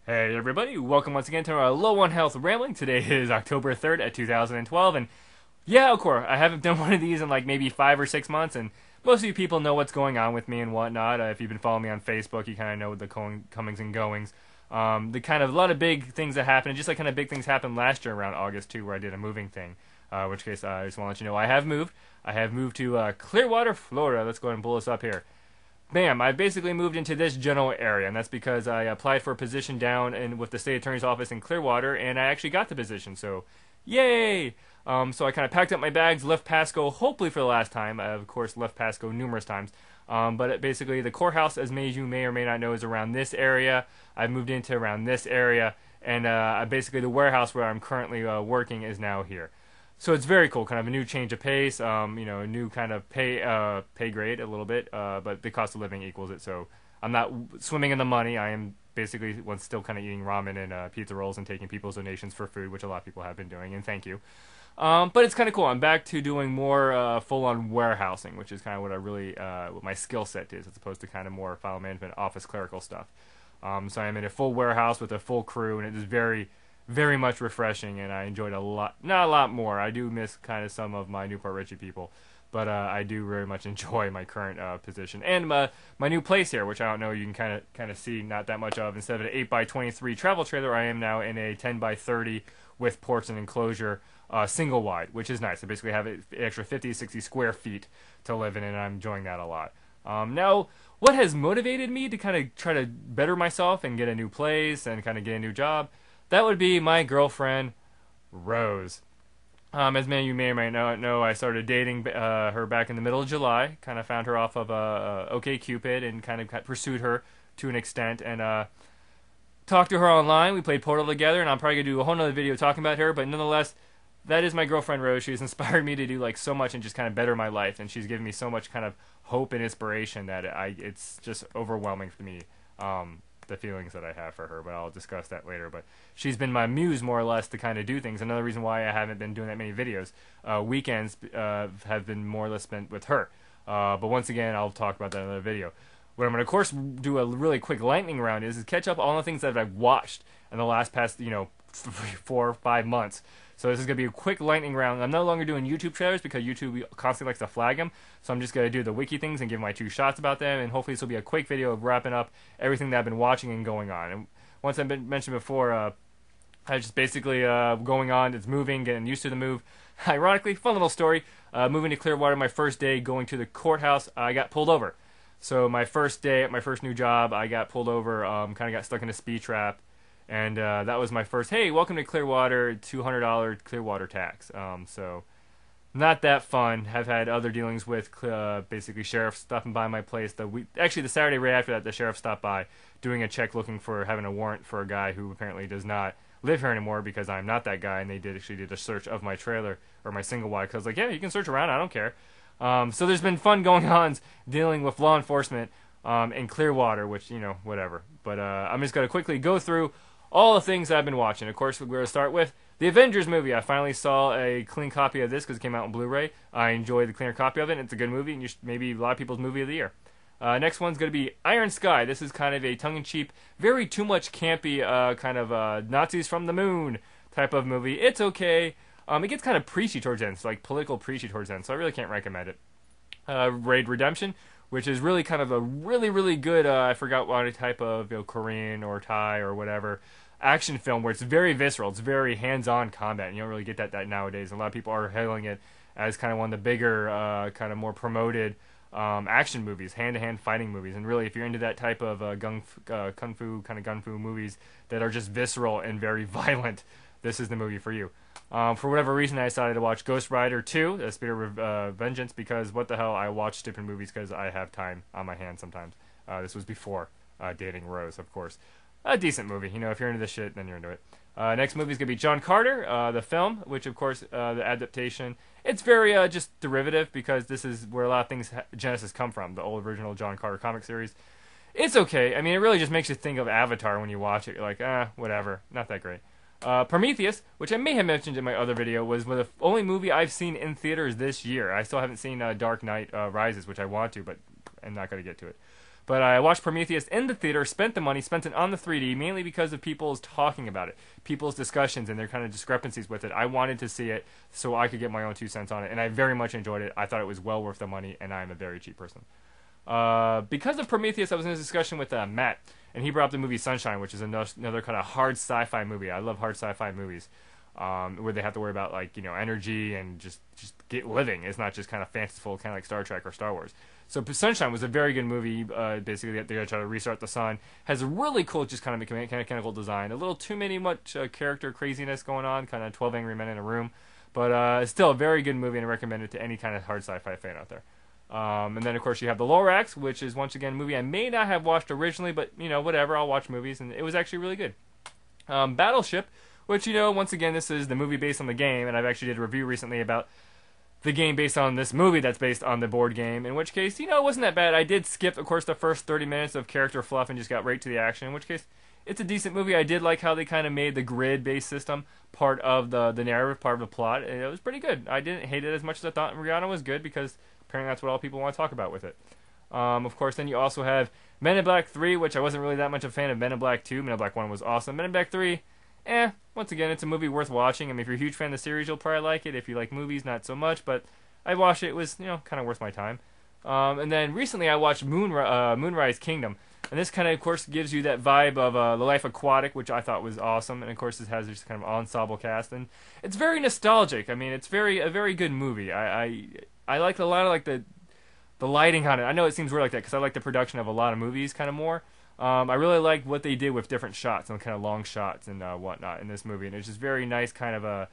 Hey everybody, welcome once again to our Low on Health Rambling. Today is October 3rd at 2012, and yeah, of course, I haven't done one of these in like maybe 5 or 6 months, and most of you people know what's going on with me and whatnot. If you've been following me on Facebook, you kind of know the comings and goings. The kind of a lot of big things that happened, just like kind of big things happened last year around August too, where I did a moving thing. Which case, I just want to let you know I have moved. I have moved to Clearwater, Florida. Let's go ahead and pull this up here. Bam, I basically moved into this general area, and that's because I applied for a position down with the state attorney's office in Clearwater, and I actually got the position, so yay! So I kind of packed up my bags, left Pasco, hopefully for the last time. I, of course, left Pasco numerous times. Basically, the courthouse, as many of you may or may not know, is around this area. I moved into around this area, and basically the warehouse where I'm currently working is now here. So it's very cool, kind of a new change of pace, a new kind of pay grade a little bit, but the cost of living equals it. So I'm not swimming in the money. I am basically still kind of eating ramen and pizza rolls and taking people's donations for food, which a lot of people have been doing, and thank you. But it's kind of cool. I'm back to doing more full-on warehousing, which is kind of what I really what my skill set is, as opposed to kind of more file management, office clerical stuff. So I'm in a full warehouse with a full crew, and it is very much refreshing, and I enjoyed a lot. Not a lot more. I do miss kind of some of my Newport Richie people, but I do very much enjoy my current position and my new place here, which I don't know you can kind of see not that much of. Instead of an 8x23 travel trailer, I am now in a 10x30 with ports and enclosure, single wide, which is nice. I basically have an extra 50 to 60 square feet to live in, and I'm enjoying that a lot. Now, what has motivated me to kind of try to better myself and get a new place and kind of get a new job? That would be my girlfriend, Rose. As many of you may or may not know, I started dating her back in the middle of July. Kind of found her off of OkCupid and kind of pursued her to an extent and talked to her online. We played Portal together, and I'm probably going to do a whole nother video talking about her, but nonetheless, that is my girlfriend, Rose. She's inspired me to do like so much and just kind of better my life, and she's given me so much kind of hope and inspiration that it's just overwhelming for me. The feelings that I have for her, but I'll discuss that later. But she's been my muse, more or less, to kind of do things. Another reason why I haven't been doing that many videos. Weekends have been more or less spent with her. But once again, I'll talk about that in another video. What I'm going to, of course, do a really quick lightning round is catch up on all the things that I've watched in the last past, 4 or 5 months. So this is going to be a quick lightning round. I'm no longer doing YouTube trailers because YouTube constantly likes to flag them. So I'm just going to do the wiki things and give my 2 shots about them. And hopefully this will be a quick video of wrapping up everything that I've been watching and going on. And once I've been mentioned before, I just basically going on. It's moving, getting used to the move. Ironically, fun little story. Moving to Clearwater, my first day going to the courthouse, I got pulled over. So my first day at my first new job, I got pulled over, kind of got stuck in a speed trap. And that was my first, hey, welcome to Clearwater, $200 Clearwater tax. So not that fun. Have had other dealings with basically sheriff stopping by my place. Actually, the Saturday right after that, the sheriff stopped by doing a check looking for having a warrant for a guy who apparently does not live here anymore because I'm not that guy. And they actually did a search of my trailer or my single wide. Because I was like, yeah, you can search around. I don't care. So there's been fun going on dealing with law enforcement in Clearwater, which, whatever. But I'm just going to quickly go through all the things I've been watching. Of course, we're going to start with the Avengers movie. I finally saw a clean copy of this because it came out on Blu-ray. I enjoyed the cleaner copy of it. It's a good movie, and maybe a lot of people's movie of the year. Next one's going to be Iron Sky. This is kind of a tongue-in-cheek, very too much campy kind of Nazis from the moon type of movie. It's okay. It gets kind of preachy towards the end, so like political preachy towards the end, so I really can't recommend it. Raid Redemption, which is really kind of a really good, I forgot what type of Korean or Thai or whatever, action film where it's very visceral, it's very hands-on combat, and you don't really get that nowadays. A lot of people are hailing it as kind of one of the bigger, kind of more promoted action movies, hand-to-hand fighting movies, and really if you're into that type of kung fu movies that are just visceral and very violent, this is the movie for you. For whatever reason, I decided to watch Ghost Rider 2, The Spirit of Vengeance, because what the hell, I watch stupid movies because I have time on my hands sometimes. This was before dating Rose, of course. A decent movie. If you're into this shit, then you're into it. Next movie is going to be John Carter, the film, which, of course, the adaptation. It's very just derivative because this is where a lot of things, Genesis come from, the old original John Carter comic series. It's okay. I mean, it really just makes you think of Avatar when you watch it. You're like, whatever. Not that great. Prometheus, which I may have mentioned in my other video, was the only movie I've seen in theaters this year. I still haven't seen Dark Knight Rises, which I want to, but I'm not going to get to it. But I watched Prometheus in the theater, spent the money, spent it on the 3D, mainly because of people's talking about it, people's discussions and their kind of discrepancies with it. I wanted to see it so I could get my own 2 cents on it, and I very much enjoyed it. I thought it was well worth the money, and I'm a very cheap person. Because of Prometheus, I was in a discussion with Matt, and he brought up the movie Sunshine, which is another kind of hard sci-fi movie. I love hard sci-fi movies, where they have to worry about energy and just get living. It's not just kind of fanciful, kind of like Star Trek or Star Wars. So Sunshine was a very good movie. Basically, they're going to try to restart the sun. Has a really cool, just kind of mechanical design. A little too much character craziness going on, kind of 12 Angry Men in a room. But still a very good movie, and I recommend it to any kind of hard sci-fi fan out there. And then, of course, you have the Lorax, which is, once again, a movie I may not have watched originally, but, whatever, I'll watch movies, and it was actually really good. Battleship, which, once again, this is the movie based on the game, and I've actually did a review recently about the game based on this movie that's based on the board game, in which case, it wasn't that bad. I did skip, of course, the first 30 minutes of character fluff and just got right to the action, in which case, it's a decent movie. I did like how they kind of made the grid-based system part of the narrative, part of the plot, and it was pretty good. I didn't hate it as much as I thought Rihanna was good, because apparently that's what all people want to talk about with it. Of course, then you also have Men in Black 3, which I wasn't really that much a fan of Men in Black 2. Men in Black 1 was awesome. Men in Black 3, once again, it's a movie worth watching. I mean, if you're a huge fan of the series, you'll probably like it. If you like movies, not so much, but I watched it. It was, kind of worth my time. And then recently I watched Moonrise Kingdom. And this kind of course, gives you that vibe of The Life Aquatic, which I thought was awesome. And, of course, it has this kind of ensemble cast. And it's very nostalgic. I mean, it's a very good movie. I like a lot of, the lighting on it. I know it seems weird like that, because I like the production of a lot of movies kind of more. I really like what they did with different shots and kind of long shots and whatnot in this movie. And it's just very nice, kind of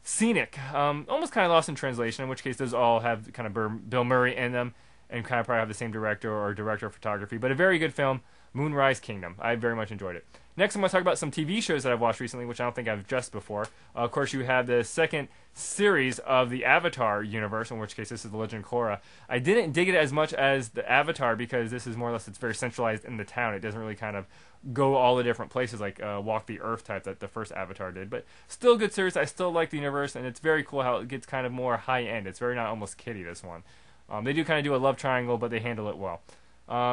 scenic. Almost kind of lost in translation, in which case those all have kind of Bill Murray in them, and kind of probably have the same director or director of photography. But a very good film, Moonrise Kingdom. I very much enjoyed it. Next, I'm going to talk about some TV shows that I've watched recently, which I don't think I've addressed before. Of course, you have the second series of the Avatar universe, in which case this is the Legend of Korra. I didn't dig it as much as the Avatar, because this is more or less, it's very centralized in the town. It doesn't really kind of go all the different places like Walk the Earth type that the first Avatar did. But still a good series. I still like the universe, and it's very cool how it gets kind of more high-end. It's very not almost kiddie, this one. They do kind of do a love triangle, but they handle it well.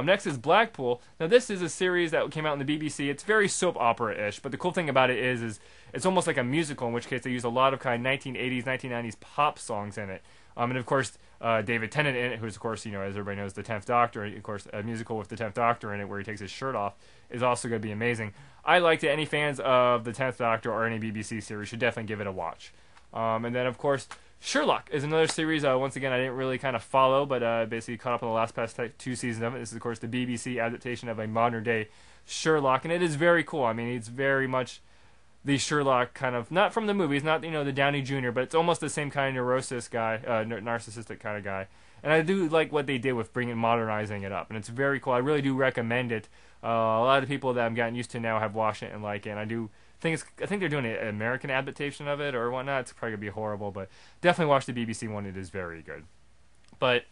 Next is Blackpool. Now, this is a series that came out on the BBC. It's very soap opera-ish, but the cool thing about it is it's almost like a musical, in which case they use a lot of kind of 1980s, 1990s pop songs in it. And, of course, David Tennant in it, who's, of course, as everybody knows, the 10th Doctor. Of course, a musical with the 10th Doctor in it where he takes his shirt off is also going to be amazing. I liked it. Any fans of the 10th Doctor or any BBC series should definitely give it a watch. And then, of course, Sherlock is another series, once again, I didn't really kind of follow, but basically caught up on the past 2 seasons of it. This is, of course, the BBC adaptation of a modern-day Sherlock, and it is very cool. I mean, it's very much the Sherlock kind of, not from the movies, not, the Downey Jr., but it's almost the same kind of narcissistic kind of guy. And I do like what they did with modernizing it up, and it's very cool. I really do recommend it. A lot of people that I'm getting used to now have watched it and like it, and I think they're doing an American adaptation of it or whatnot. It's probably going to be horrible, but definitely watch the BBC one. It is very good. But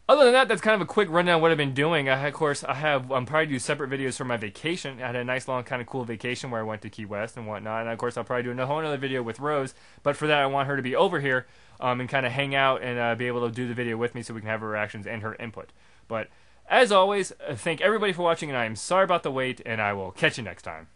other than that, that's kind of a quick rundown of what I've been doing. I'm probably do separate videos for my vacation. I had a nice, long, kind of cool vacation where I went to Key West and whatnot. And, of course, I'll probably do a whole other video with Rose. But for that, I want her to be over here and kind of hang out and be able to do the video with me so we can have her reactions and her input. But as always, thank everybody for watching, and I am sorry about the wait, and I will catch you next time.